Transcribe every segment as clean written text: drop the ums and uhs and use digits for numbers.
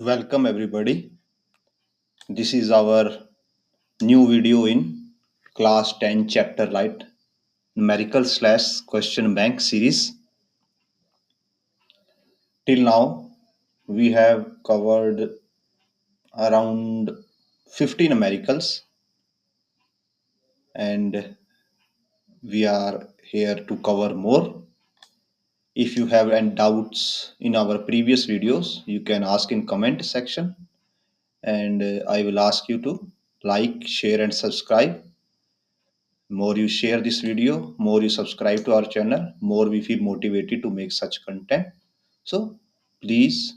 Welcome everybody. This is our new video in class 10 chapter light numerical slash question bank series. Till now we have covered around 50 numericals and we are here to cover more. If you have any doubts in our previous videos, you can ask in comment section and I will ask you to like, share and subscribe. More you share this video, more you subscribe to our channel, more we feel motivated to make such content. So please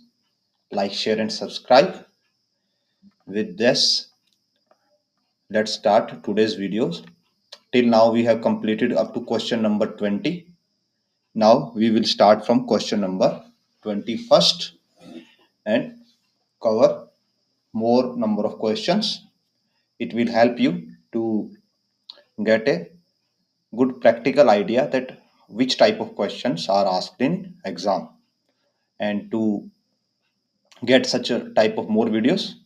like, share and subscribe. With this, let's start today's videos. Till now we have completed up to question number 20. Now we will start from question number 21st and cover more number of questions. It will help you to get a good practical idea that which type of questions are asked in exam. And to get such a type of more videos,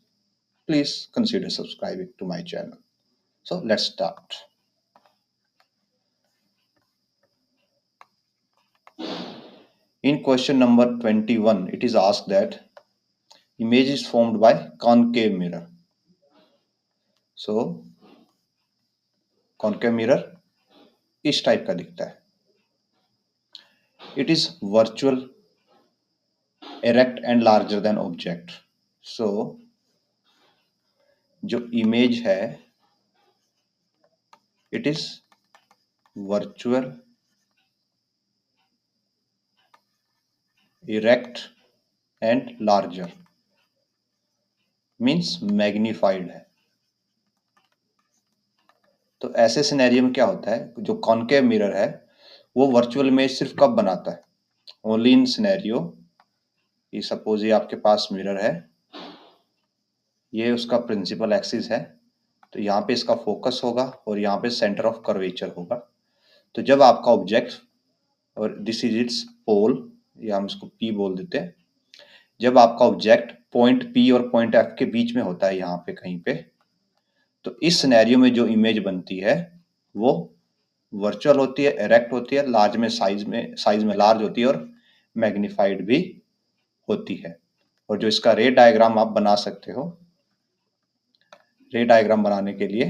please consider subscribing to my channel. So let's start. In question number 21, it is asked that image is formed by concave mirror. So concave mirror इस type का दिखता है. It is virtual, erect and larger than object. So जो image है it is virtual, erect and larger, means magnified है. तो ऐसे scenario में क्या होता है, जो कॉनकेव मिरर है वो वर्चुअल इमेज सिर्फ कब बनाता है, ओनली इन सिनेरियो कि सपोज ये आपके पास मिरर है, ये उसका प्रिंसिपल एक्सिस है, तो यहाँ पे इसका फोकस होगा और यहाँ पे सेंटर ऑफ कर्वेचर होगा. तो जब आपका ऑब्जेक्ट, और दिस इज इट्स पोल, या हम इसको पी बोल देते हैं, जब आपका ऑब्जेक्ट पॉइंट पी और पॉइंट एफ के बीच में होता है यहाँ पे कहीं पे, तो इस सिनेरियो में जो इमेज बनती है वो वर्चुअल होती है, एरेक्ट होती है, लार्ज में साइज में लार्ज होती है और मैग्नीफाइड भी होती है. और जो इसका रे डायग्राम आप बना सकते हो, रे डायग्राम बनाने के लिए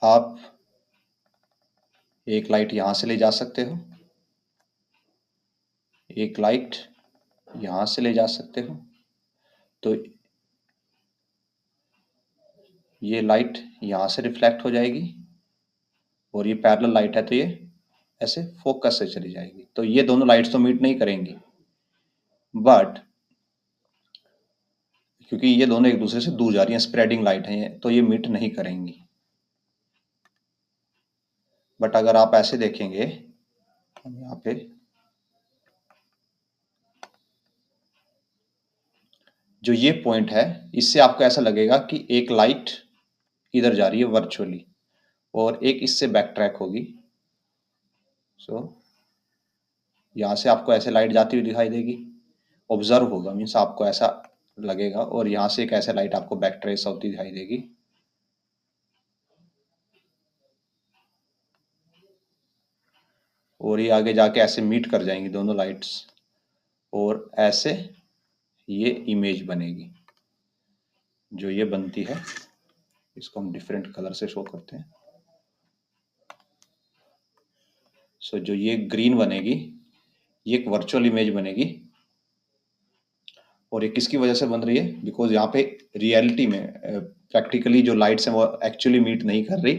आप एक लाइट यहां से ले जा सकते हो, एक लाइट यहां से ले जा सकते हो. तो ये लाइट यहां से रिफ्लेक्ट हो जाएगी और ये पैरेलल लाइट है तो ये ऐसे फोकस से चली जाएगी. तो ये दोनों लाइट्स तो मीट नहीं करेंगी, बट क्योंकि ये दोनों एक दूसरे से दूर जा रही हैं, स्प्रेडिंग लाइट है, तो ये मीट नहीं करेंगी. बट अगर आप ऐसे देखेंगे, यहाँ पे जो ये पॉइंट है, इससे आपको ऐसा लगेगा कि एक लाइट इधर जा रही है वर्चुअली और एक इससे बैक ट्रैक होगी. सो यहाँ से आपको ऐसे लाइट जाती हुई दिखाई देगी, ऑब्जर्व होगा, मीन्स आपको ऐसा लगेगा, और यहाँ से एक ऐसे लाइट आपको बैक ट्रेस होती दिखाई देगी. और ये आगे जाके ऐसे मीट कर जाएंगी दोनों लाइट्स और ऐसे ये इमेज बनेगी. जो ये बनती है इसको हम डिफरेंट कलर से शो करते हैं. सो जो ये ग्रीन बनेगी ये एक वर्चुअल इमेज बनेगी. और ये किसकी वजह से बन रही है, बिकॉज यहाँ पे रियलिटी में प्रैक्टिकली जो लाइट्स हैं वो एक्चुअली मीट नहीं कर रही,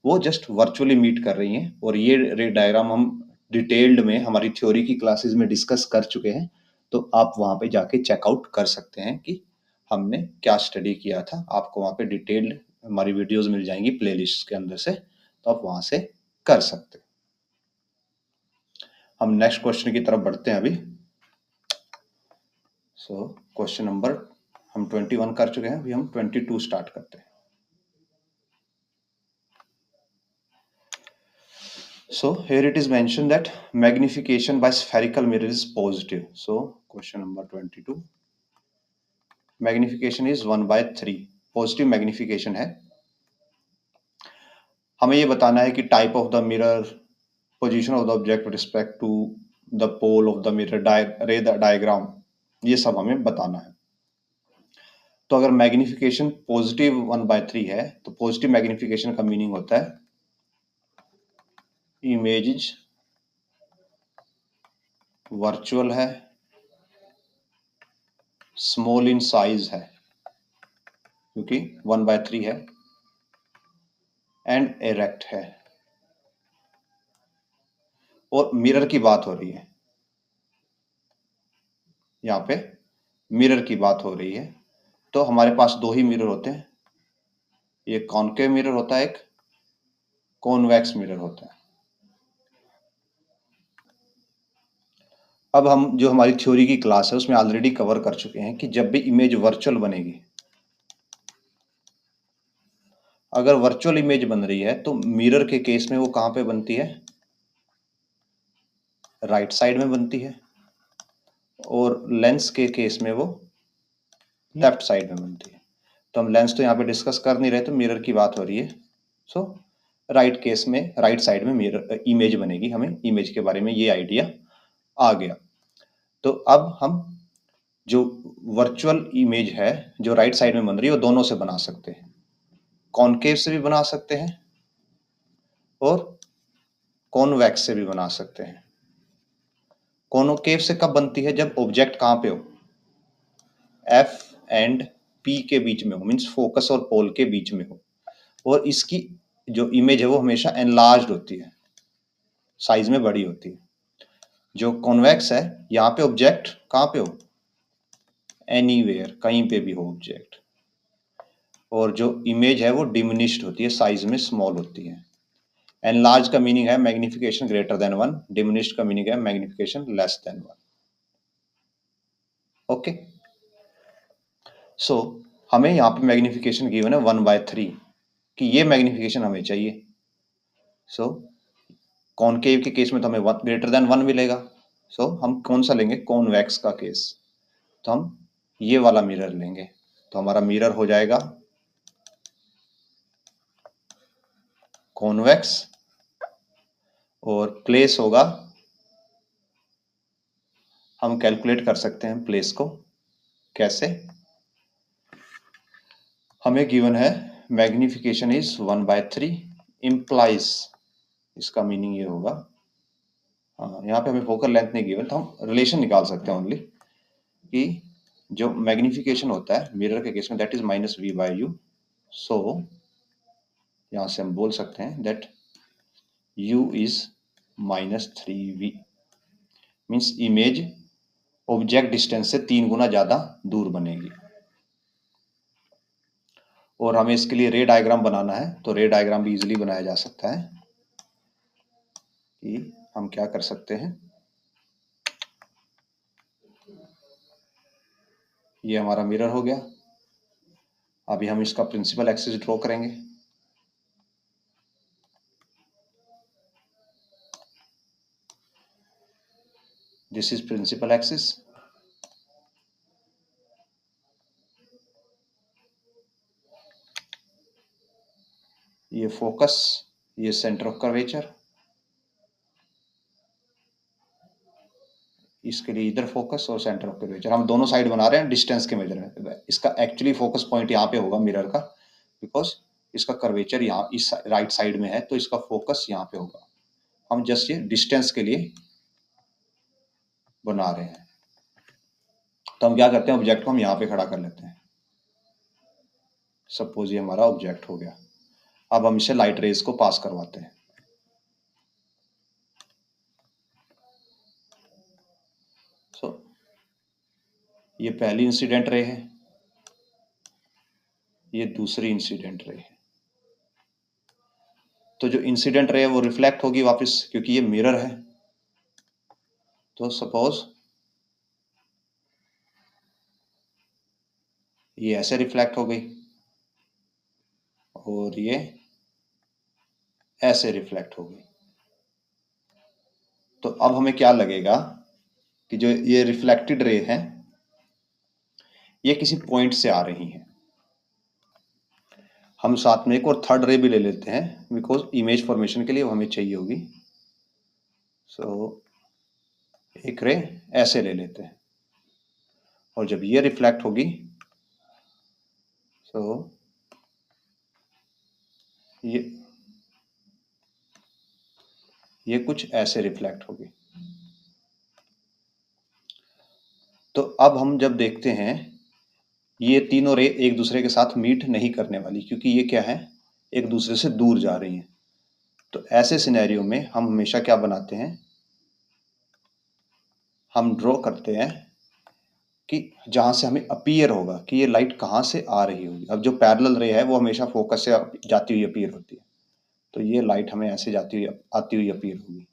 वो जस्ट वर्चुअली मीट कर रही हैं. और ये रे डायग्राम हम डिटेल्ड में हमारी थ्योरी की क्लासेस में डिस्कस कर चुके हैं, तो आप वहाँ पे जाके चेकआउट कर सकते हैं कि हमने क्या स्टडी किया था. आपको वहाँ पे डिटेल्ड हमारी वीडियोस मिल जाएंगी प्लेलिस्ट के अंदर से, तो आप वहाँ से कर सकते हैं. हम नेक्स्ट क्वेश्चन की तरफ बढ़ते हैं अभी. सो क्वेश्चन नंबर हम 21 कर चुके हैं, अभी हम 22 स्टार्ट करते हैं. So here it is mentioned that magnification by spherical mirror is positive. So question number 22, magnification is 1/3, positive magnification है। हमें ये बताना है कि type of the mirror, position of the object with respect to the pole of the mirror, ray diagram, ये सब हमें बताना है। तो अगर मैग्निफिकेशन पॉजिटिव 1/3 है तो पॉजिटिव मैग्निफिकेशन का मीनिंग होता है इमेज वर्चुअल है, स्मॉल इन साइज है क्योंकि 1/3 है, एंड एरेक्ट है। और मिरर की बात हो रही है, यहाँ पे मिरर की बात हो रही है। तो हमारे पास दो ही मिरर होते हैं, ये कॉनकेव मिरर होता है, एक कॉन्वेक्स मिरर होता है। अब हम जो हमारी थ्योरी की क्लास है उसमें ऑलरेडी कवर कर चुके हैं कि जब भी इमेज वर्चुअल बनेगी, अगर वर्चुअल इमेज बन रही है तो मिरर के केस में वो कहाँ पे बनती है, राइट साइड में बनती है, और लेंस के केस में वो लेफ्ट साइड में बनती है। तो हम लेंस तो यहाँ पे डिस्कस कर नहीं रहे, तो मिरर की बात हो रही है। सो राइट केस में, राइट साइड में मिरर इमेज बनेगी। हमें इमेज के बारे में ये आइडिया आ गया। तो अब हम जो वर्चुअल इमेज है जो राइट साइड में बन रही है वो दोनों से बना सकते हैं, कॉनकेव से भी बना सकते हैं और कॉन्वेक्स से भी बना सकते हैं। कॉनकेव से कब बनती है, जब ऑब्जेक्ट कहाँ पे हो, एफ एंड पी के बीच में हो, मीन्स फोकस और पोल के बीच में हो, और इसकी जो इमेज है वो हमेशा एनलार्ज्ड होती है, साइज में बड़ी होती है। जो कॉन्वेक्स है, यहाँ पे ऑब्जेक्ट कहाँ पे हो, एनीवेयर, कहीं पे भी हो ऑब्जेक्ट, और जो इमेज है वो डिमिनिश्ड होती है, साइज में स्मॉल होती है। एनलार्ज का मीनिंग है मैग्निफिकेशन ग्रेटर देन 1, डिमिनिश्ड का मीनिंग है मैग्निफिकेशन लेस देन 1। ओके, सो हमें यहाँ पे मैग्निफिकेशन गिवन है 1/3, कि ये मैग्निफिकेशन हमें चाहिए। सो कॉनकेव के केस में तो हमें ग्रेटर देन 1 मिलेगा। सो हम कौन सा लेंगे, कॉन्वेक्स का केस, तो हम ये वाला मिरर लेंगे। तो हमारा मिरर हो जाएगा कॉन्वेक्स, और प्लेस होगा, हम कैलकुलेट कर सकते हैं प्लेस को। कैसे, हमें गिवन है मैग्निफिकेशन इज 1/3 इम्प्लाइज, इसका मीनिंग ये होगा, हाँ यहाँ पे हमें फोकल लेंथ नहीं गिवन, तो हम रिलेशन निकाल सकते हैं ओनली, कि जो मैग्निफिकेशन होता है मिरर के केस में दैट इज -v/u। सो यहाँ से हम बोल सकते हैं that u is -3v, means image object distance से 3 गुना ज्यादा दूर बनेगी। और हमें इसके लिए रे डायग्राम बनाना है, तो रे डायग्राम भी इजीली बनाया जा सकता है। कि हम क्या कर सकते हैं, ये हमारा मिरर हो गया। अभी हम इसका प्रिंसिपल एक्सिस ड्रॉ करेंगे। दिस इज प्रिंसिपल एक्सिस, ये फोकस, ये सेंटर ऑफ कर्वेचर, इसके लिए इधर फोकस और सेंटर ऑफ कर्वेचर, हम दोनों साइड बना रहे हैं डिस्टेंस के मेजर में। इसका एक्चुअली फोकस पॉइंट यहाँ पे होगा मिरर का, बिकॉज इसका कर्वेचर यहाँ इस राइट साइड में है, तो इसका फोकस यहाँ पे होगा। हम जस्ट ये डिस्टेंस के लिए बना रहे हैं। तो हम क्या करते हैं, ऑब्जेक्ट को हम यहाँ पे खड़ा कर लेते हैं। सपोज ये हमारा ऑब्जेक्ट हो गया। अब हम इसे लाइट रेज को पास करवाते हैं। सो ये पहली इंसिडेंट रे है, ये दूसरी इंसिडेंट रे है। तो जो इंसिडेंट रे है वो रिफ्लेक्ट होगी वापस, क्योंकि ये मिरर है। तो सपोज ये ऐसे रिफ्लेक्ट हो गई और ये ऐसे रिफ्लेक्ट हो गई। तो अब हमें क्या लगेगा, कि जो ये रिफ्लेक्टेड रे हैं ये किसी पॉइंट से आ रही हैं। हम साथ में एक और थर्ड रे भी ले लेते हैं बिकॉज इमेज फॉर्मेशन के लिए वो हमें चाहिए होगी। सो एक रे ऐसे ले लेते हैं और जब ये रिफ्लेक्ट होगी सो ये कुछ ऐसे रिफ्लेक्ट होगी। तो अब हम जब देखते हैं ये तीनों रे एक दूसरे के साथ मीट नहीं करने वाली क्योंकि ये क्या है, एक दूसरे से दूर जा रही हैं। तो ऐसे सिनेरियो में हम हमेशा क्या बनाते हैं, हम ड्रॉ करते हैं कि जहां से हमें अपीयर होगा कि ये लाइट कहाँ से आ रही होगी। अब जो पैरेलल रे है वो हमेशा फोकस से जाती हुई अपीयर होती है, तो ये लाइट हमें ऐसे जाती हुई आती हुई अपीयर होगी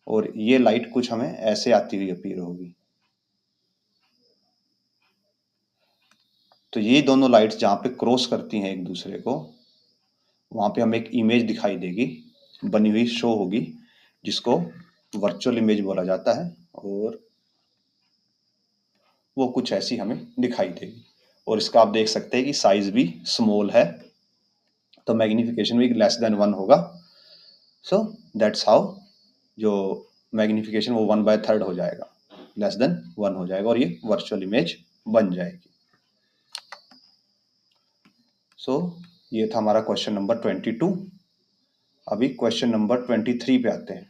और ये लाइट कुछ हमें ऐसे आती हुई अपीयर होगी। तो ये दोनों लाइट्स जहाँ पे क्रॉस करती हैं एक दूसरे को, वहाँ पे हमें एक इमेज दिखाई देगी, बनी हुई शो होगी, जिसको वर्चुअल इमेज बोला जाता है और वो कुछ ऐसी हमें दिखाई देगी। और इसका आप देख सकते हैं कि साइज भी स्मॉल है, तो मैग्निफिकेशन भी लेस देन 1 होगा। सो दैट्स हाउ जो मैग्निफिकेशन वो 1/3 हो जाएगा, लेस देन 1 हो जाएगा और ये वर्चुअल इमेज बन जाएगी। सो ये था हमारा क्वेश्चन नंबर 22। अभी क्वेश्चन नंबर 23 पे आते हैं।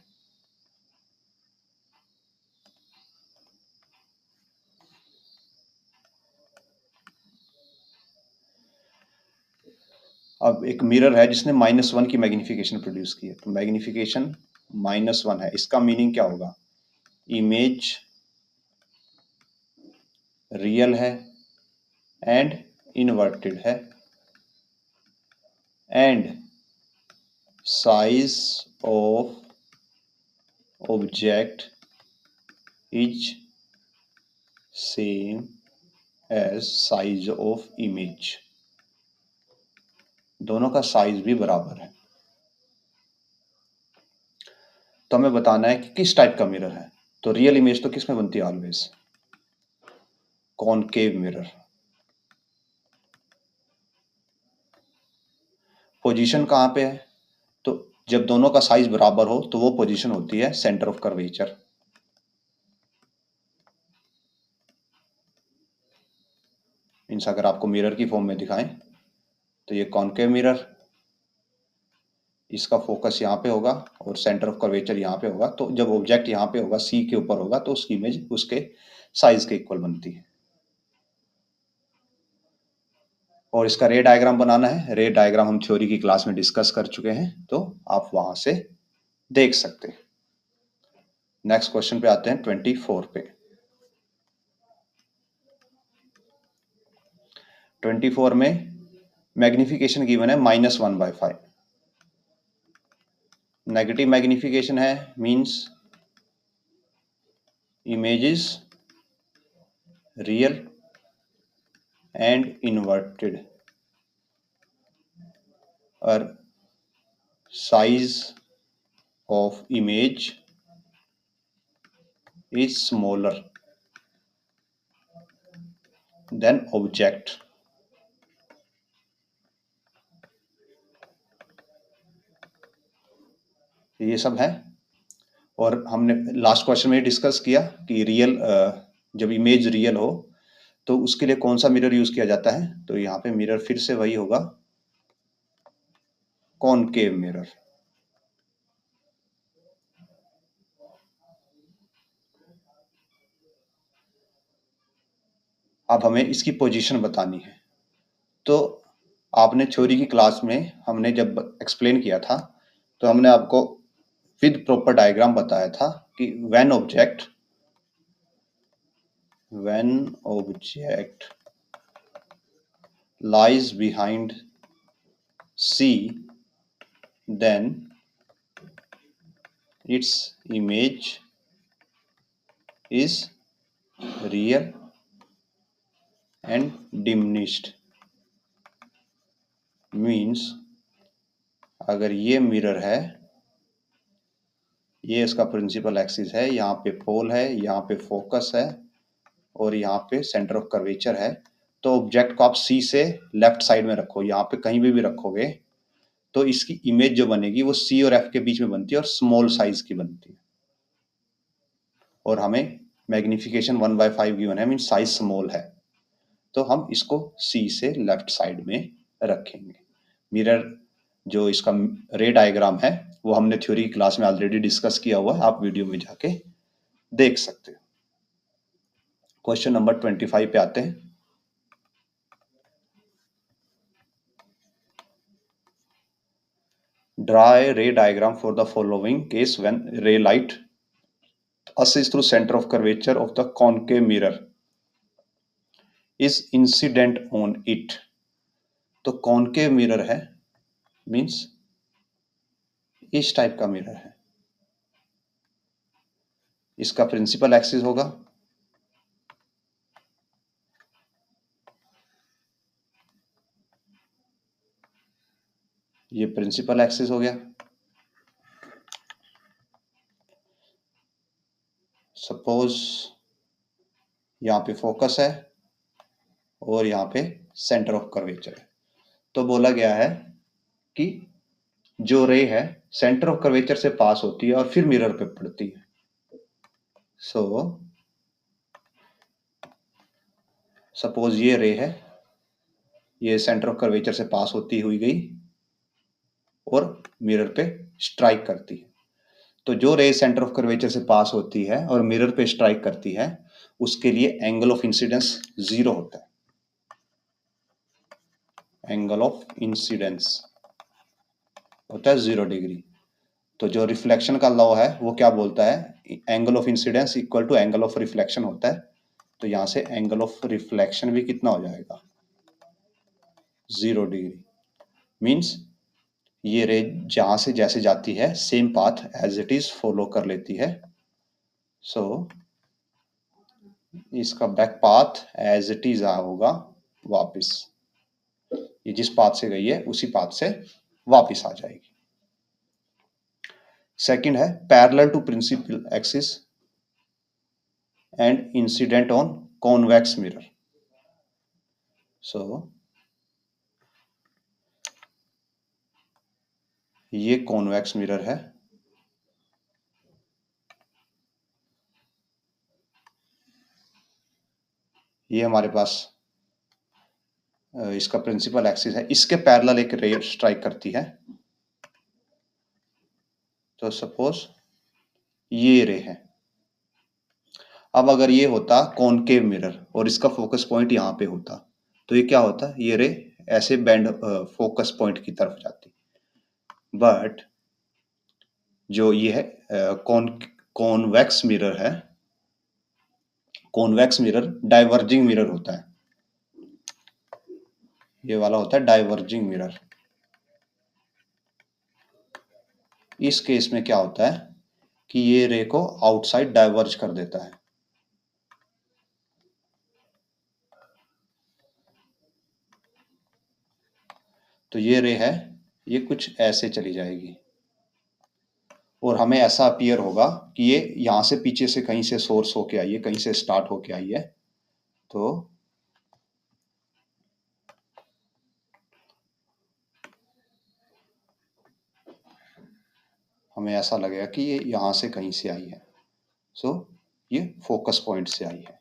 अब एक मिरर है जिसने -1 की मैग्निफिकेशन प्रोड्यूस की है, तो मैग्निफिकेशन -1 है, इसका मीनिंग क्या होगा, इमेज रियल है एंड इन्वर्टेड है and size of object is same as size of image. दोनों का साइज भी बराबर है। तो हमें बताना है कि किस टाइप का मिरर है। तो रियल इमेज तो किस में बनती है ऑलवेज, कॉनकेव मिरर। पोजीशन कहाँ पे है, तो जब दोनों का साइज बराबर हो तो वो पोजीशन होती है सेंटर ऑफ कर्वेचर। मीन्स अगर आपको मिरर की फॉर्म में दिखाएं तो ये कॉनकेव मिरर, इसका फोकस यहाँ पे होगा और सेंटर ऑफ कर्वेचर यहाँ पे होगा। तो जब ऑब्जेक्ट यहाँ पे होगा, सी के ऊपर होगा, तो उसकी इमेज उसके साइज के इक्वल बनती है। और इसका रे डायग्राम बनाना है, रे डायग्राम हम थ्योरी की क्लास में डिस्कस कर चुके हैं, तो आप वहां से देख सकते हैं। नेक्स्ट क्वेश्चन पे आते हैं 24 पे। 24 में मैग्निफिकेशन गिवन है -1/5। नेगेटिव मैग्निफिकेशन है, means image is real and inverted और size of image is smaller than object। ये सब है। और हमने लास्ट क्वेश्चन में डिस्कस किया कि रियल, जब इमेज रियल हो तो उसके लिए कौन सा मिरर यूज किया जाता है। तो यहाँ पे मिरर फिर से वही होगा, कॉनकेव मिरर। अब हमें इसकी पोजीशन बतानी है। तो आपने थ्योरी की क्लास में हमने जब एक्सप्लेन किया था तो हमने आपको विद प्रॉपर डायग्राम बताया था कि when object lies behind C, then its image is real and diminished। Means अगर ये मिरर है ये इसका प्रिंसिपल एक्सिस है, यहाँ पे पोल है, यहाँ पे फोकस है और यहाँ पे सेंटर ऑफ कर्वेचर है। तो ऑब्जेक्ट को आप सी से लेफ्ट साइड में रखो, यहाँ पे कहीं भी रखोगे तो इसकी इमेज जो बनेगी वो सी और एफ के बीच में बनती है और स्मॉल साइज की बनती है। और हमें मैग्निफिकेशन 1/5 गिवन है, मीन साइज स्मॉल है, तो हम इसको सी से लेफ्ट साइड में रखेंगे। मिरर जो इसका रे डायग्राम है वो हमने थ्योरी क्लास में ऑलरेडी डिस्कस किया हुआ है, आप वीडियो में जाके देख सकते हो। क्वेश्चन नंबर 25 पे आते हैं। Draw a ray diagram for the following case when ray light passes through center of curvature of the concave mirror is incident on it। तो कॉनकेव मिरर है, मींस इस टाइप का मिरर है। इसका principal axis होगा ये, principal axis हो गया। सपोज यहाँ पे फोकस है और यहाँ पे सेंटर ऑफ कर्वेचर है। तो बोला गया है कि जो रे है सेंटर ऑफ कर्वेचर से पास होती है और फिर मिरर पे पड़ती है। सो सपोज ये रे है, ये सेंटर ऑफ कर्वेचर से पास होती हुई गई और मिरर पे स्ट्राइक करती है। तो जो रे सेंटर ऑफ कर्वेचर से पास होती है और मिरर पे स्ट्राइक करती है उसके लिए एंगल ऑफ इंसिडेंस 0 होता है। एंगल ऑफ इंसिडेंस होता है 0 डिग्री। तो जो रिफ्लेक्शन का लॉ है वो क्या बोलता है, angle of incidence equal to angle of reflection होता है। तो यहां से एंगल ऑफ रिफ्लेक्शन भी कितना हो जाएगा, 0 डिग्री। मीन्स ये रे जहां से जैसे जाती है same path as it is follow कर लेती है। सो इसका back path as it is होगा वापस, ये जिस पाथ से गई है उसी पाथ से वापस आ जाएगी। सेकंड है parallel to principal axis and incident on convex mirror. So ये कॉन्वेक्स मिरर है, ये हमारे पास इसका प्रिंसिपल एक्सिस है, इसके पैरेलल एक रे स्ट्राइक करती है। तो सपोज ये रे है। अब अगर ये होता कॉनकेव मिरर और इसका फोकस पॉइंट यहाँ पे होता तो ये क्या होता, ये रे ऐसे बैंड फोकस पॉइंट की तरफ जाती। बट जो ये है कॉन्वेक्स मिरर है, कॉन्वेक्स मिरर डाइवर्जिंग मिरर होता है, ये वाला होता है डाइवर्जिंग मिरर। इस केस में क्या होता है कि ये रे को आउटसाइड डाइवर्ज कर देता है। तो ये रे है, ये कुछ ऐसे चली जाएगी और हमें ऐसा अपीयर होगा कि ये यहां से पीछे से कहीं से सोर्स होके आई है, कहीं से स्टार्ट होके आई है। तो हमें ऐसा लगेगा कि ये यहां से कहीं से आई है। सो ये फोकस पॉइंट से आई है।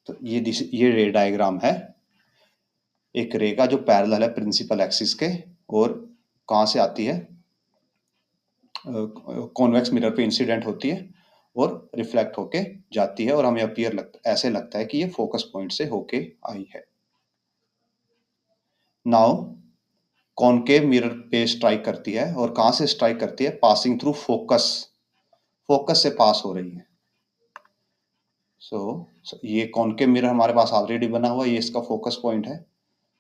तो ये रे डायग्राम है एक रे का जो पैरेलल है प्रिंसिपल एक्सिस के और कहां से आती है, कॉन्वेक्स मिरर पे इंसिडेंट होती है और रिफ्लेक्ट होके जाती है और हमें ऐसे लगता है कि ये फोकस पॉइंट से होके आई है। नाउ कॉनकेव मिरर पे स्ट्राइक करती है और कहां से स्ट्राइक करती है, पासिंग थ्रू फोकस, फोकस से पास हो रही है। ये कॉनकेव मिरर हमारे पास ऑलरेडी बना हुआ है, ये इसका फोकस पॉइंट है।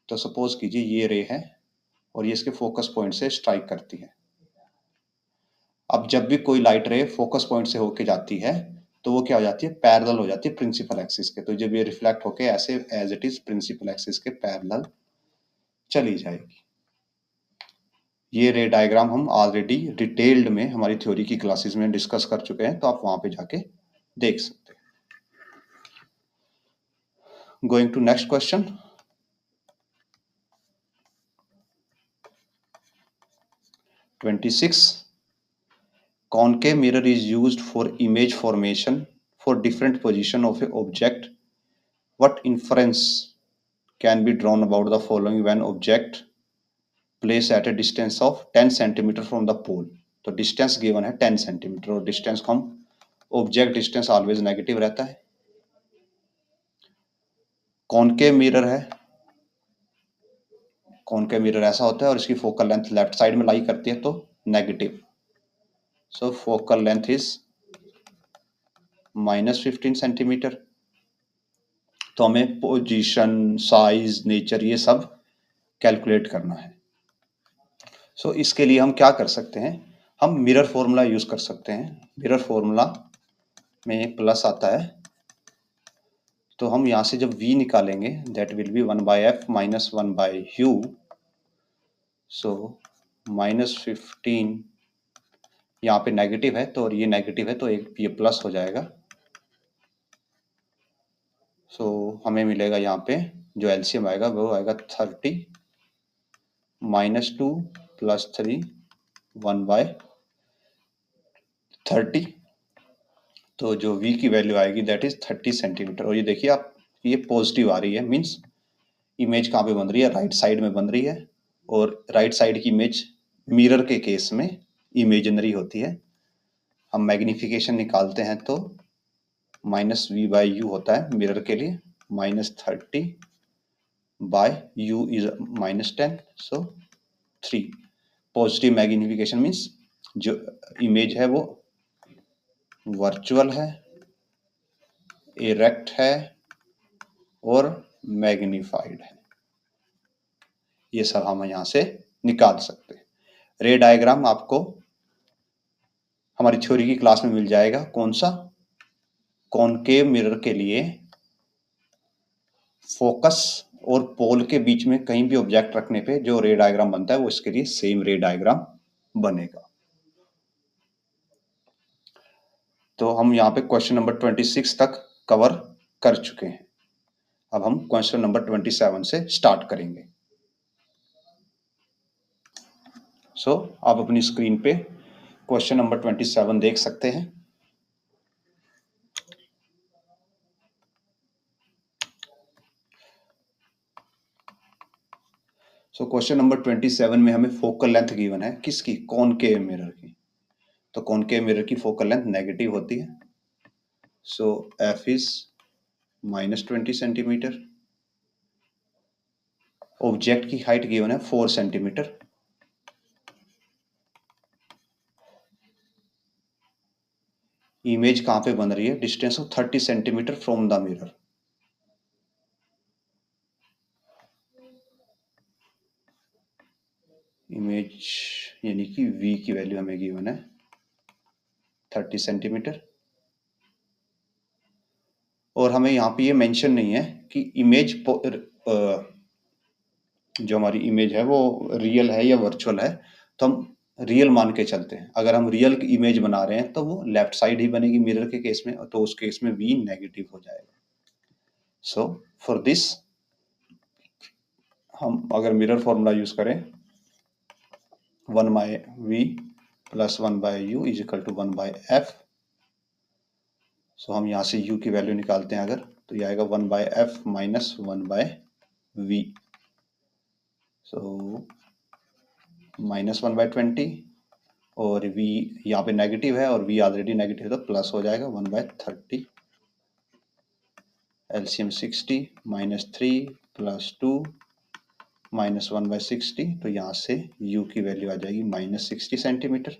तो सपोज कीजिए ये रे है और ये इसके फोकस पॉइंट से स्ट्राइक करती है। अब जब भी कोई लाइट रे फोकस पॉइंट से होके जाती है तो वो क्या हो जाती है, पैरेलल हो जाती है प्रिंसिपल एक्सिस के। तो जब ये रिफ्लेक्ट होके ऐसे as it is principal axis के पैरेलल चली जाएगी। ये रे डायग्राम हम ऑलरेडी डिटेल्ड में हमारी थ्योरी की क्लासेस में डिस्कस कर चुके हैं, तो आप वहां पे जाके देख सकते हैं। Going to next question. 26. Concave mirror is used for image formation for different position of a object. What inference can be drawn about the following when object placed at a distance of 10 centimeter from the pole? तो distance given है 10 centimetre, और distance को हम object distance always negative रहता है। Concave mirror है, concave mirror ऐसा होता है और इसकी फोकल लेंथ लेफ्ट साइड में लाई करती है, तो negative. So focal length is -15 centimetre. तो हमें पोजीशन, साइज, नेचर ये सब कैलकुलेट करना है। सो इसके लिए हम क्या कर सकते हैं, हम मिरर फॉर्मूला यूज कर सकते हैं। मिरर फॉर्मूला में प्लस आता है, तो हम यहाँ से जब v निकालेंगे that will be 1/f minus 1/u। सो -15 यहाँ पे नेगेटिव है, तो और ये नेगेटिव है, तो एक ये प्लस हो जाएगा। सो हमें मिलेगा यहाँ पे जो एलसीएम आएगा वो आएगा 30 -2 + 3 1/30। तो जो v की वैल्यू आएगी दैट इज 30 सेंटीमीटर। और ये देखिए आप, ये पॉजिटिव आ रही है, मीन्स इमेज कहाँ पे बन रही है, राइट साइड में बन रही है। और राइट साइड की इमेज मिरर के केस में इमेजिनरी होती है। हम मैग्निफिकेशन निकालते हैं तो -v/u होता है मिरर के लिए, -30/u is -10, so 3। Positive magnification means जो इमेज है वो वर्चुअल है, इरेक्ट है और मैग्नीफाइड है। ये सब हम यहाँ से निकाल सकते हैं। रे डायग्राम आपको हमारी थ्योरी की क्लास में मिल जाएगा। कौन सा? कॉनकेव मिरर के लिए फोकस और पोल के बीच में कहीं भी ऑब्जेक्ट रखने पे जो रे डायग्राम बनता है वो इसके लिए सेम रे डायग्राम बनेगा। तो हम यहाँ पे क्वेश्चन नंबर 26 तक कवर कर चुके हैं। अब हम क्वेश्चन नंबर 27 से स्टार्ट करेंगे। सो आप अपनी स्क्रीन पे क्वेश्चन नंबर 27 देख सकते हैं। सो क्वेश्चन नंबर 27 में हमें फोकल लेंथ गिवन है, किसकी? कॉनकेव मिरर की। तो कॉनकेव मिरर की फोकल लेंथ नेगेटिव होती है। सो एफ इज -20 सेंटीमीटर। ऑब्जेक्ट की हाइट गिवन है 4 सेंटीमीटर। इमेज कहां पे बन रही है? Distance of 30 centimetre from the mirror. Image यानी कि v की वैल्यू हमें गिवन है 30 सेंटीमीटर। और हमें यहाँ पे ये मेंशन नहीं है कि इमेज जो हमारी इमेज है वो रियल है या वर्चुअल है। तो हम रियल मान के चलते हैं। अगर हम रियल की इमेज बना रहे हैं तो वो लेफ्ट साइड ही बनेगी मिरर के केस में, तो उस केस में v नेगेटिव हो जाएगा। सो फॉर दिस हम अगर मिरर फॉर्मूला यूज करें 1/v + 1/u is equal to 1/f। सो हम यहाँ से u की वैल्यू निकालते हैं अगर, तो ये आएगा 1/f माइनस 1/v। सो -1/20 और v यहाँ पे नेगेटिव है और v ऑलरेडी नेगेटिव है तो प्लस हो जाएगा 1/30। एलसीएम 60 -3 + 2 -1/60। तो यहाँ से u की वैल्यू आ जाएगी -60 सेंटीमीटर।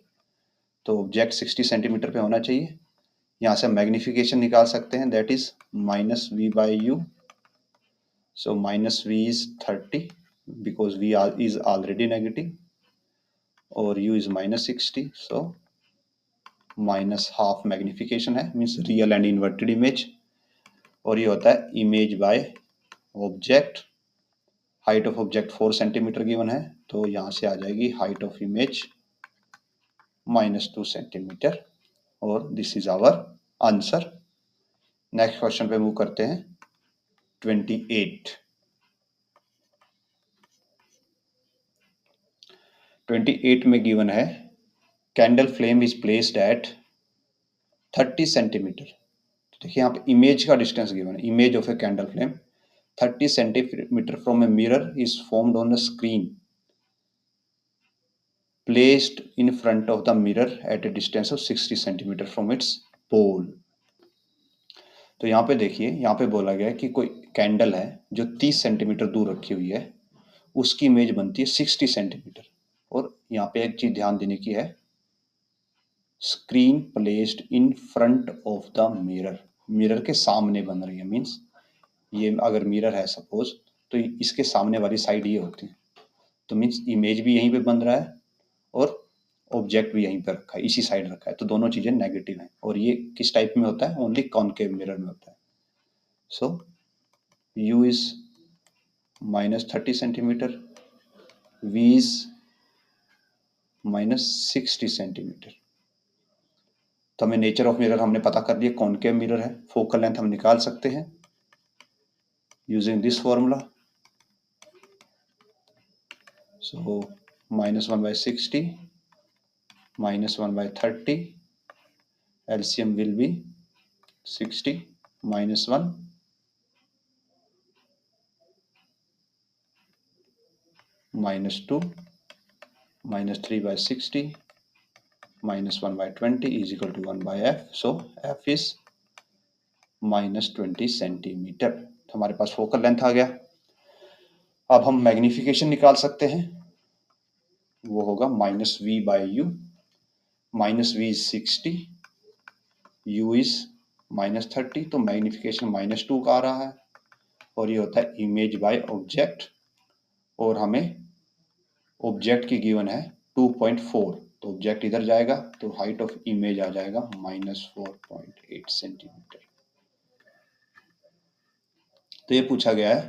तो ऑब्जेक्ट 60 सेंटीमीटर पे होना चाहिए। यहाँ से मैग्निफिकेशन निकाल सकते हैं, that is -v/u। So -v is 30 because v is already negative और u इज -60। सो -½ मैग्निफिकेशन है, means real and inverted image. और ये होता है image by object height of object 4 centimetre given है, तो यहाँ से आ जाएगी हाइट ऑफ इमेज -2 सेंटीमीटर, और this is our answer. Next question पे मूव करते हैं। 28 में गिवन है candle flame is placed at 30 centimetre. देखिए यहाँ पे इमेज का डिस्टेंस गिवन है, image of a candle flame 30 centimetre from a mirror is formed on a screen placed in front of the mirror at a distance of 60 centimetre from its pole. तो यहाँ पे देखिए, यहाँ पे बोला गया है कि कोई कैंडल है जो 30 सेंटीमीटर दूर रखी हुई है, उसकी इमेज बनती है 60 सेंटीमीटर। और यहाँ पे एक चीज ध्यान देने की है, screen placed in front of the mirror, mirror के सामने बन रही है, मीन्स ये अगर मिरर है सपोज, तो इसके सामने वाली साइड ये होती है, तो मीन्स इमेज भी यहीं पे बन रहा है और ऑब्जेक्ट भी यहीं पे रखा है, इसी साइड रखा है, तो दोनों चीजें नेगेटिव हैं। और ये किस टाइप में होता है? ओनली कॉनकेव मिरर में होता है। सो U is -30 centimetre, V is -60 centimetre. तो हमें नेचर ऑफ मिरर हमने पता कर लिया, कॉनकेव मिरर है। फोकल लेंथ हम निकाल सकते हैं using this formula. So -1/60 -1/30, LCM will be 60 -1 -2 -3/60 -1/20 is equal to 1/f. So f is -20 centimetre. तो हमारे पास फोकल लेंथ आ गया। अब हम मैग्निफिकेशन निकाल सकते हैं, वो होगा -v/u। -v is 60, u is -30, तो मैग्निफिकेशन -2 का आ रहा है, और ये होता है इमेज बाय ऑब्जेक्ट, और हमें ऑब्जेक्ट की गिवन है 2.4, तो ऑब्जेक्ट इधर जाएगा तो हाइट ऑफ इमेज आ जाएगा -4.8 सेंटीमीटर। तो ये पूछा गया है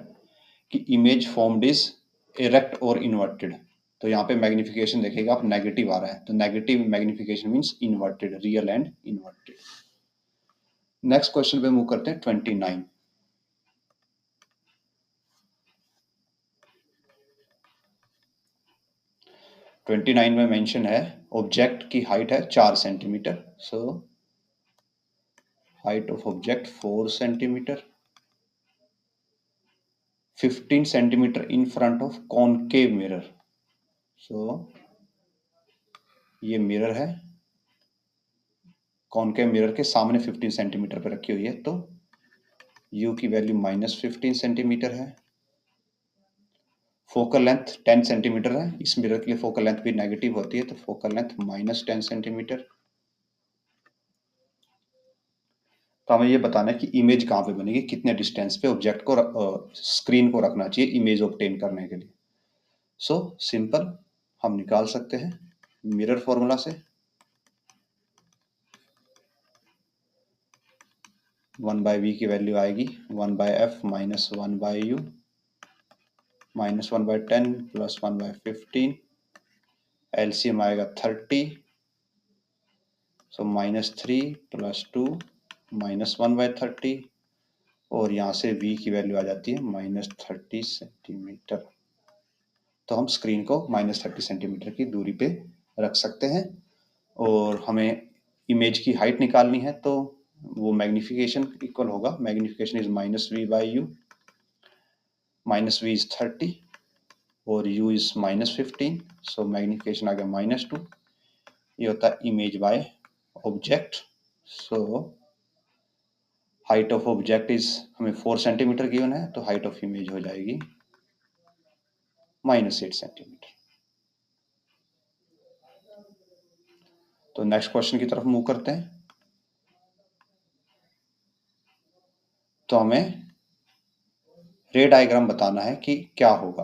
कि इमेज फॉर्म्ड इज इरेक्ट और इन्वर्टेड। तो यहाँ पे मैग्निफिकेशन देखिएगा आप, नेगेटिव आ रहा है, तो negative magnification means inverted, real and inverted. Next question पे मूव करते हैं। 29 में मेंशन है ऑब्जेक्ट की हाइट है 4 centimetre. So height of object 4 centimetre, 15 centimetre in front of concave mirror. So ये मिरर है, कॉनकेव मिरर के सामने 15 सेंटीमीटर पे रखी हुई है, तो u की वैल्यू -15 सेंटीमीटर है। फोकल लेंथ 10 सेंटीमीटर है, इस मिरर के लिए फोकल लेंथ भी नेगेटिव होती है, तो फोकल लेंथ -10 सेंटीमीटर। तो हमें ये बताना है कि इमेज कहाँ पे बनेगी, कितने डिस्टेंस पे ऑब्जेक्ट को स्क्रीन को रखना चाहिए इमेज ऑब्टेन करने के लिए। सो सिंपल हम निकाल सकते हैं मिरर फॉर्मूला से। 1/v की वैल्यू आएगी 1/f -1/u -1/10 + 1/15, एलसीएम आएगा 30, सो -3 + 2 -1/30, और यहाँ से v की वैल्यू आ जाती है -30 सेंटीमीटर। तो हम स्क्रीन को -30 सेंटीमीटर की दूरी पे रख सकते हैं, और हमें इमेज की हाइट निकालनी है, तो वो मैग्निफिकेशन इक्वल होगा, magnification is -v/u, -v is 30 और u इज -15, सो मैग्निफिकेशन आ गया -2। ये होता है image by object. So height of object is हमें 4 सेंटीमीटर गिवन है, तो हाइट ऑफ इमेज हो जाएगी -8 सेंटीमीटर। तो नेक्स्ट क्वेश्चन की तरफ मूव करते हैं। तो हमें रे डायग्राम बताना है कि क्या होगा।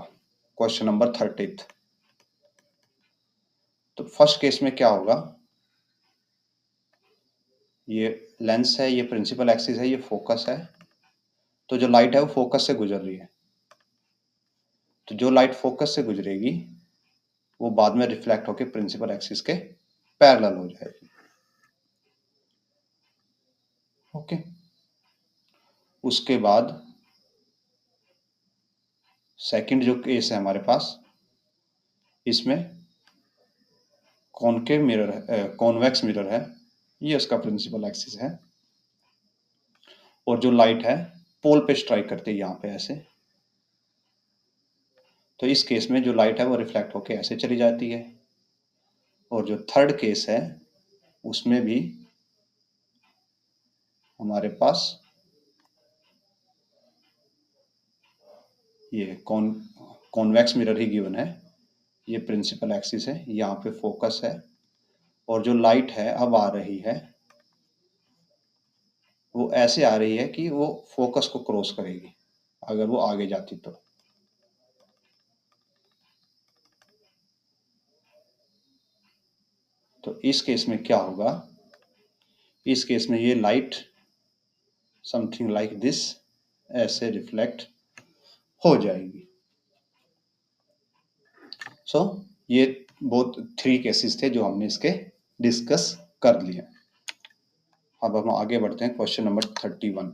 Question number 30। तो फर्स्ट केस में क्या होगा, ये लेंस है, ये प्रिंसिपल एक्सिस है, ये फोकस है, तो जो लाइट है वो फोकस से गुजर रही है, तो जो लाइट फोकस से गुजरेगी वो बाद में रिफ्लेक्ट होकर प्रिंसिपल एक्सिस के पैरेलल हो जाएगी। ओके, उसके बाद सेकंड जो केस है हमारे पास, इसमें कॉनकेव मिरर है, कॉन्वेक्स मिरर है, ये उसका प्रिंसिपल एक्सिस है, और जो लाइट है पोल पे स्ट्राइक करती है यहाँ पे ऐसे, तो इस केस में जो लाइट है वो रिफ्लेक्ट होके ऐसे चली जाती है। और जो थर्ड केस है उसमें भी हमारे पास ये कॉन्वेक्स मिरर ही गिवन है, ये प्रिंसिपल एक्सिस है, यहाँ पे फोकस है, और जो लाइट है अब आ रही है वो ऐसे आ रही है कि वो फोकस को क्रॉस करेगी अगर वो आगे जाती तो इस केस में क्या होगा, इस केस में ये लाइट समथिंग लाइक दिस ऐसे रिफ्लेक्ट हो जाएगी। सो ये बहुत 3 केसेस थे जो हमने इसके डिस्कस कर लिए। अब हम आगे बढ़ते हैं question number 31।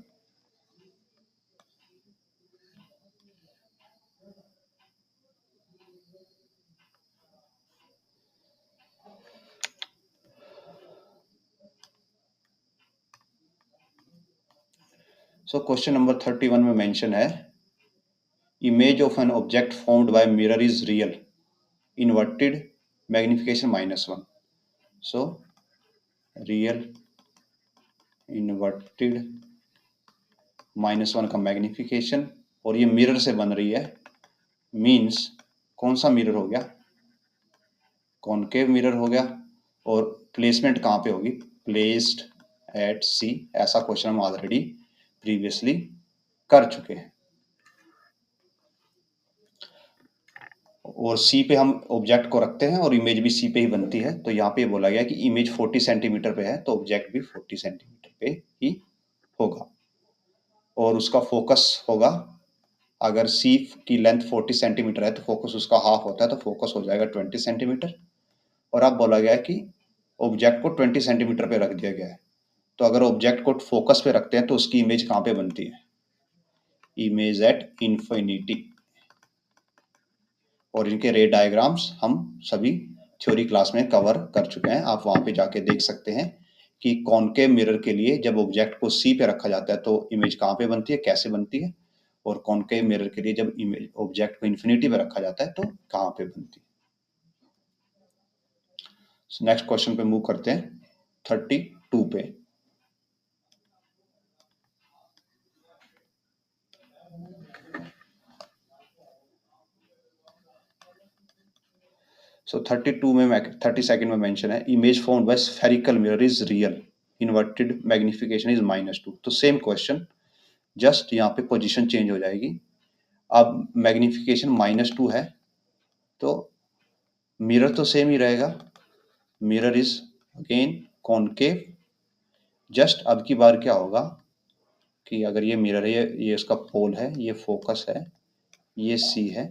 So question number 31 में मेंशन है, image of an object formed by mirror is real, inverted magnification -1। So real inverted -1 का मैग्निफिकेशन, और ये मिरर से बन रही है, मीन्स कौन सा मिरर हो गया, कॉनकेव मिरर हो गया, और प्लेसमेंट कहाँ पे होगी, प्लेस्ड एट सी। ऐसा क्वेश्चन हम ऑलरेडी प्रीवियसली कर चुके हैं। और सी पे हम ऑब्जेक्ट को रखते हैं और इमेज भी सी पे ही बनती है, तो यहाँ पे बोला गया कि इमेज 40 सेंटीमीटर पे है तो ऑब्जेक्ट भी 40 सेंटीमीटर पे ही होगा, और उसका फोकस होगा, अगर सी की लेंथ 40 सेंटीमीटर है तो फोकस उसका हाफ होता है, तो फोकस हो जाएगा 20 सेंटीमीटर। और अब बोला गया है कि ऑब्जेक्ट को 20 सेंटीमीटर पे रख दिया गया है, तो अगर ऑब्जेक्ट को फोकस पे रखते हैं तो उसकी इमेज कहाँ पे बनती है, इमेज एट इंफिनिटी। और इनके रे डायग्राम्स हम सभी थ्योरी क्लास में कवर कर चुके हैं, आप वहां पे जाके देख सकते हैं कि कॉनकेव मिरर के लिए जब ऑब्जेक्ट को सी पे रखा जाता है तो इमेज कहाँ पे बनती है, कैसे बनती है, और कॉनकेव मिरर के लिए जब इमेज ऑब्जेक्ट को इन्फिनिटी पे रखा जाता है तो कहाँ पे बनती है। नेक्स्ट क्वेश्चन पे मूव करते हैं 32 पे। सो 32 में 32 में मेंशन है, image formed by spherical mirror is real, inverted magnification is -2। तो सेम क्वेश्चन, जस्ट यहाँ पे पोजीशन चेंज हो जाएगी। अब मैग्निफिकेशन -2 है तो मिरर तो सेम ही रहेगा, mirror is again concave. Just अब की बार क्या होगा कि अगर ये मिरर है, ये इसका पोल है, ये फोकस है, ये सी है,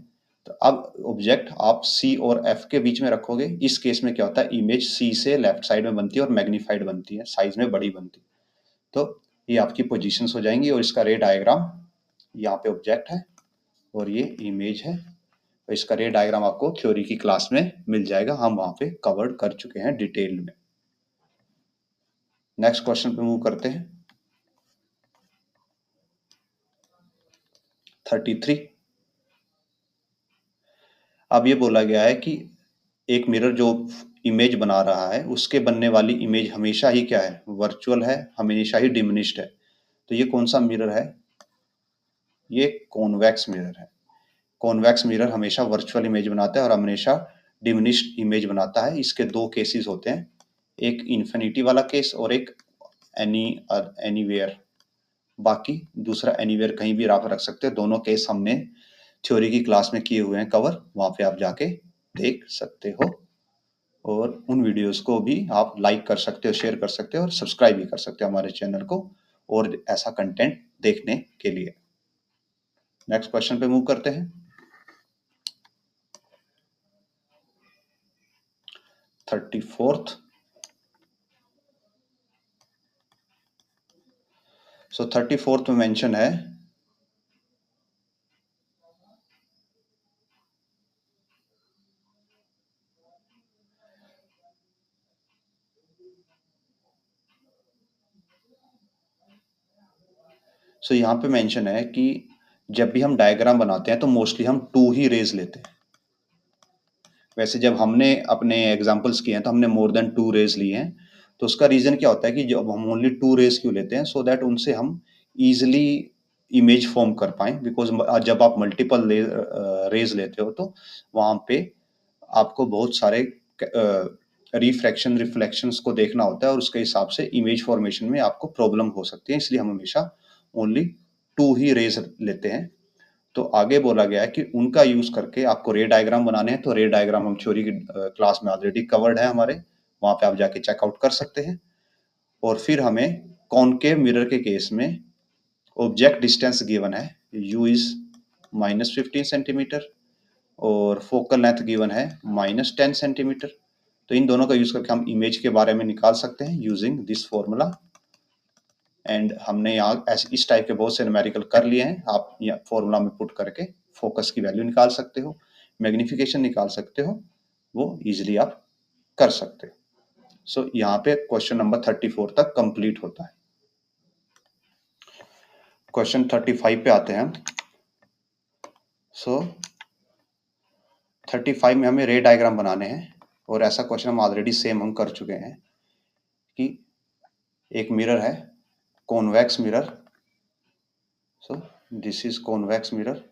तो अब ऑब्जेक्ट आप सी और एफ के बीच में रखोगे। इस केस में क्या होता है, इमेज सी से लेफ्ट साइड में बनती है और मैग्नीफाइड बनती है, साइज में बड़ी बनती है, तो ये आपकी पोजीशंस हो जाएंगी। और इसका रे डायग्राम, यहाँ पे ऑब्जेक्ट है और ये इमेज है, तो इसका रे डायग्राम आपको थ्योरी की क्लास में मिल जाएगा, हम वहां पे कवर कर चुके हैं डिटेल में। नेक्स्ट क्वेश्चन पे मूव करते हैं 33। अब ये बोला गया है कि एक मिरर जो इमेज बना रहा है उसके बनने वाली इमेज हमेशा ही क्या है, वर्चुअल है, हमेशा ही डिमिनिश्ड है। तो ये कौन सा मिरर है, ये कॉन्वेक्स मिरर है। कॉन्वेक्स मिरर हमेशा वर्चुअल इमेज बनाता है और हमेशा डिमिनिश्ड इमेज बनाता है। इसके 2 केसेस होते हैं, एक इन्फिनिटी वाला केस और एक एनीवेयर। बाकी दूसरा एनीवेयर कहीं भी आप रख सकते हो, दोनों केस हमने थ्योरी की क्लास में किए हुए हैं कवर, वहां पे आप जाके देख सकते हो। और उन वीडियोस को भी आप लाइक कर सकते हो, शेयर कर सकते हो और सब्सक्राइब भी कर सकते हो हमारे चैनल को और ऐसा कंटेंट देखने के लिए। नेक्स्ट क्वेश्चन पे मूव करते हैं 34th. सो 34th में मेंशन है सो यहाँ पे मेंशन है कि जब भी हम डायग्राम बनाते हैं तो मोस्टली हम 2 ही रेज लेते हैं। वैसे जब हमने अपने एग्जांपल्स किए हैं तो हमने मोर देन 2 रेज लिए हैं। तो उसका रीजन क्या होता है कि जब हम ओनली 2 रेज क्यों लेते हैं, सो दैट उनसे हम इजीली इमेज फॉर्म कर पाएं। बिकॉज जब आप मल्टीपल रेज लेते हो तो वहां पे आपको बहुत सारे रिफ्रैक्शन रिफ्लेक्शंस को देखना होता है और उसके हिसाब से इमेज फॉर्मेशन में आपको प्रॉब्लम हो सकती है। इसलिए हम हमेशा ओनली 2 ही रेज लेते हैं। तो आगे बोला गया है कि उनका यूज करके आपको रे डायग्राम बनाने हैं। तो रे डायग्राम हम थ्योरी की क्लास में ऑलरेडी कवर्ड है हमारे, वहां पे आप जाके चेकआउट कर सकते हैं। और फिर हमें कॉनकेव मिरर के केस में ऑब्जेक्ट डिस्टेंस गिवन है, u इज -15 सेंटीमीटर और फोकल लेंथ गिवन है -10 सेंटीमीटर। तो इन दोनों का यूज करके हम इमेज के बारे में निकाल सकते हैं यूजिंग दिस फॉर्मूला। एंड हमने यहाँ इस टाइप के बहुत से न्यूमेरिकल कर लिए हैं। आप यहाँ फॉर्मूला में पुट करके फोकस की वैल्यू निकाल सकते हो, मैग्निफिकेशन निकाल सकते हो, वो इजीली आप कर सकते हो। सो यहाँ पे क्वेश्चन नंबर 34 तक कंप्लीट होता है। क्वेश्चन 35 पे आते हैं। सो 35 में हमें रे डायग्राम बनाने हैं और ऐसा क्वेश्चन हम ऑलरेडी सेम हम कर चुके हैं कि एक मिरर है, convex mirror. So this is convex mirror,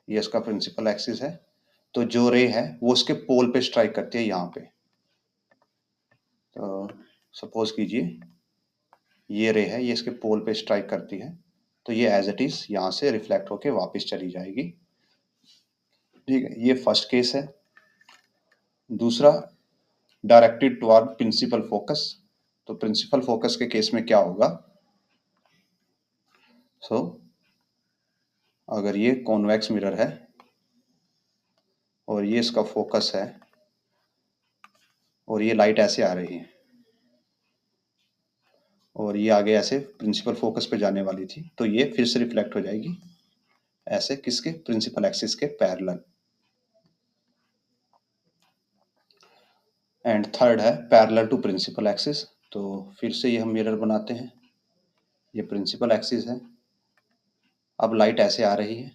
ये इसका प्रिंसिपल एक्सिस है। तो जो रे है वो उसके पोल पे स्ट्राइक करती है यहाँ पे। तो सपोज कीजिए ये रे है, ये इसके पोल पे स्ट्राइक करती है, तो ये एज इट इज यहाँ से रिफ्लेक्ट होके वापस चली जाएगी। ठीक है, ये फर्स्ट केस है। दूसरा, डायरेक्टेड टुवर्ड प्रिंसिपल फोकस। तो प्रिंसिपल फोकस के केस में क्या होगा, सो अगर ये कॉन्वेक्स मिरर है और ये इसका फोकस है और ये लाइट ऐसे आ रही है और ये आगे ऐसे प्रिंसिपल फोकस पे जाने वाली थी, तो ये फिर से रिफ्लेक्ट हो जाएगी ऐसे किसके, प्रिंसिपल एक्सिस के पैरेलल। एंड थर्ड है पैरेलल टू प्रिंसिपल एक्सिस। तो फिर से ये हम मिरर बनाते हैं, ये प्रिंसिपल एक्सिस है, अब लाइट ऐसे आ रही है,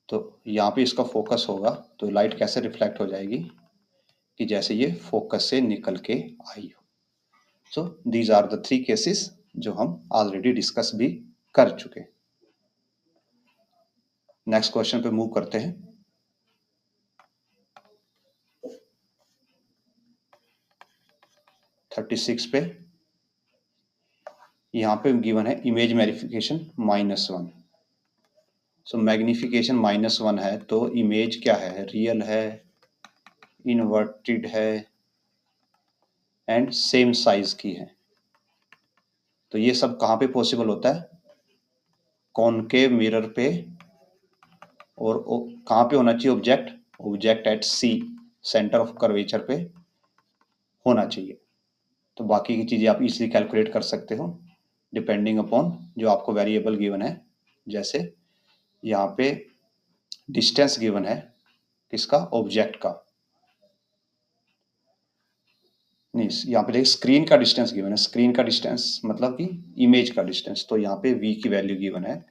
तो यहाँ पे इसका फोकस होगा, तो लाइट कैसे रिफ्लेक्ट हो जाएगी कि जैसे ये फोकस से निकल के आई हो। So these are the 3 cases जो हम ऑलरेडी डिस्कस भी कर चुके। नेक्स्ट क्वेश्चन पे मूव करते हैं। (36) पे यहाँ पे गिवन है इमेज मैग्निफिकेशन -1। सो मैग्निफिकेशन -1 है तो इमेज क्या है, रियल है, इन्वर्टेड है एंड सेम साइज की है। तो ये सब कहाँ पे पॉसिबल होता है, कॉनकेव मिरर पे। और कहाँ पे होना चाहिए object, object at C, centre of curvature पे होना चाहिए। तो बाकी की चीज़ें आप इजीली कैलकुलेट कर सकते हो डिपेंडिंग अपॉन जो आपको वेरिएबल गिवन है। जैसे यहाँ पे डिस्टेंस गिवन है किसका, ऑब्जेक्ट का, नहीं यहाँ पे देखिए स्क्रीन का डिस्टेंस गिवन है, स्क्रीन का डिस्टेंस मतलब कि इमेज का डिस्टेंस। तो यहाँ पे v की वैल्यू गिवन है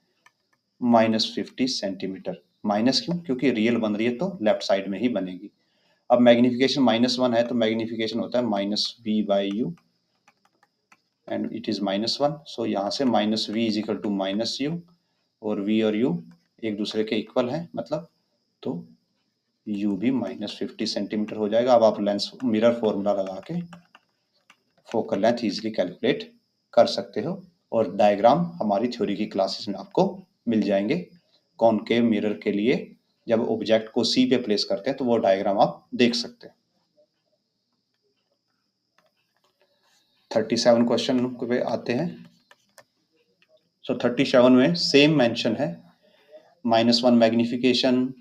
-50 सेंटीमीटर। माइनस क्यों, क्योंकि रियल बन रही है तो लेफ्ट साइड में ही बनेगी। अब मैग्निफिकेशन -1 है तो मैग्निफिकेशन होता है -v/u एंड इट इज -1। सो यहाँ से -v is equal to -u और v और u एक दूसरे के इक्वल हैं मतलब, तो u भी -50 सेंटीमीटर हो जाएगा। अब आप लेंस मिरर फॉर्मूला लगा के फोकल लेंथ इजीली कैलकुलेट कर सकते हो और डायग्राम हमारी थ्योरी की क्लासेस में आपको मिल जाएंगे। कॉनकेव मिरर के लिए जब ऑब्जेक्ट को सी पे प्लेस करते हैं तो वो डायग्राम आप देख सकते हैं। 37 क्वेश्चन पे आते हैं। सो 37 में सेम मेंशन है -1 मैग्निफिकेशन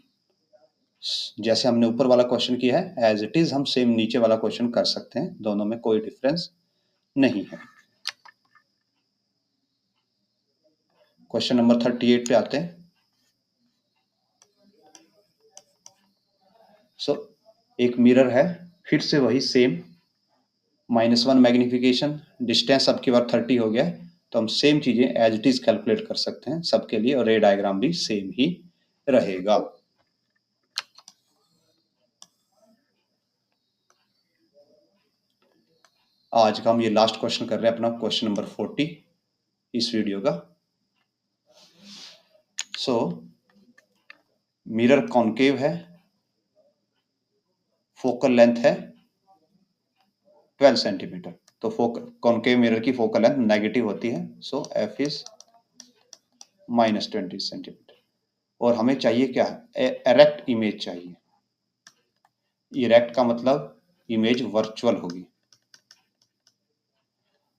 जैसे हमने ऊपर वाला क्वेश्चन किया है एज इट इज हम सेम नीचे वाला क्वेश्चन कर सकते हैं, दोनों में कोई डिफरेंस नहीं है। क्वेश्चन नंबर 38 पे आते हैं। सो एक मिरर है, फिर से वही सेम -1 मैग्निफिकेशन, डिस्टेंस अब की बार 30 हो गया है, तो हम सेम चीजें एज इट इज कैलकुलेट कर सकते हैं सबके लिए, और रे डायग्राम भी सेम ही रहेगा। आज का हम ये लास्ट क्वेश्चन कर रहे हैं, अपना क्वेश्चन नंबर 40 इस वीडियो का। सो मिरर कॉन्केव है, फोकल लेंथ है 12 सेंटीमीटर। तो कॉन्केव मिरर की फोकल लेंथ नेगेटिव होती है, सो एफ इज -20 सेंटीमीटर। और हमें चाहिए क्या है, एरेक्ट इमेज चाहिए। इरेक्ट का मतलब इमेज वर्चुअल होगी,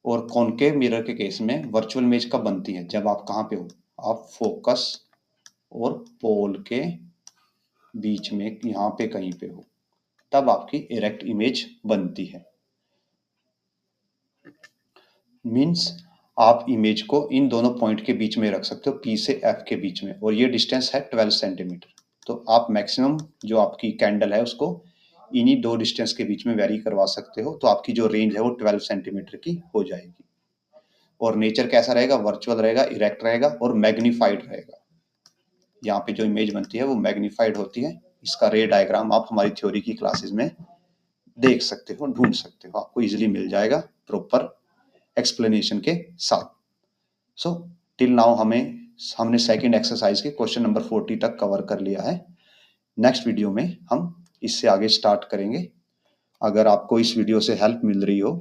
और कॉन्केव मिरर के केस में वर्चुअल इमेज कब बनती है, जब आप कहाँ पे हो, आप फोकस और पोल के बीच में यहाँ पे कहीं पे हो, तब आपकी इरेक्ट इमेज बनती है। मीन्स आप इमेज को इन दोनों पॉइंट के बीच में रख सकते हो, P से F के बीच में, और ये डिस्टेंस है 12 सेंटीमीटर। तो आप मैक्सिमम जो आपकी कैंडल है उसको इन्हीं दो डिस्टेंस के बीच में वेरी करवा सकते हो, तो आपकी जो रेंज है वो 12 सेंटीमीटर की हो जाएगी। और नेचर कैसा रहेगा, वर्चुअल रहेगा, इरेक्ट रहेगा और मैग्नीफाइड रहेगा। यहाँ पे जो इमेज बनती है वो मैग्नीफाइड होती है। इसका रे डायग्राम आप हमारी थ्योरी की क्लासेस में देख सकते हो, ढूंढ सकते हो, आपको इजीली मिल जाएगा प्रॉपर एक्सप्लेनेशन के साथ। सो टिल नाउ हमने सेकंड एक्सरसाइज के क्वेश्चन नंबर 40 तक कवर कर लिया है। नेक्स्ट वीडियो में हम इससे आगे स्टार्ट करेंगे। अगर आपको इस वीडियो से हेल्प मिल रही हो,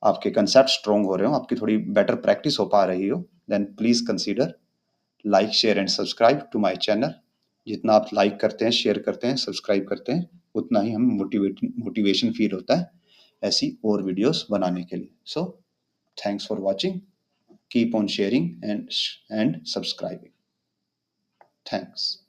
आपके कंसेप्ट स्ट्रॉन्ग हो रहे हो, आपकी थोड़ी बेटर प्रैक्टिस हो पा रही हो, then please consider like share and subscribe to my channel. जितना आप लाइक करते हैं, शेयर करते हैं, सब्सक्राइब करते हैं, उतना ही हमें मोटिवेशन फील होता है ऐसी और वीडियोस बनाने के लिए। So thanks for watching, keep on sharing and subscribing. Thanks.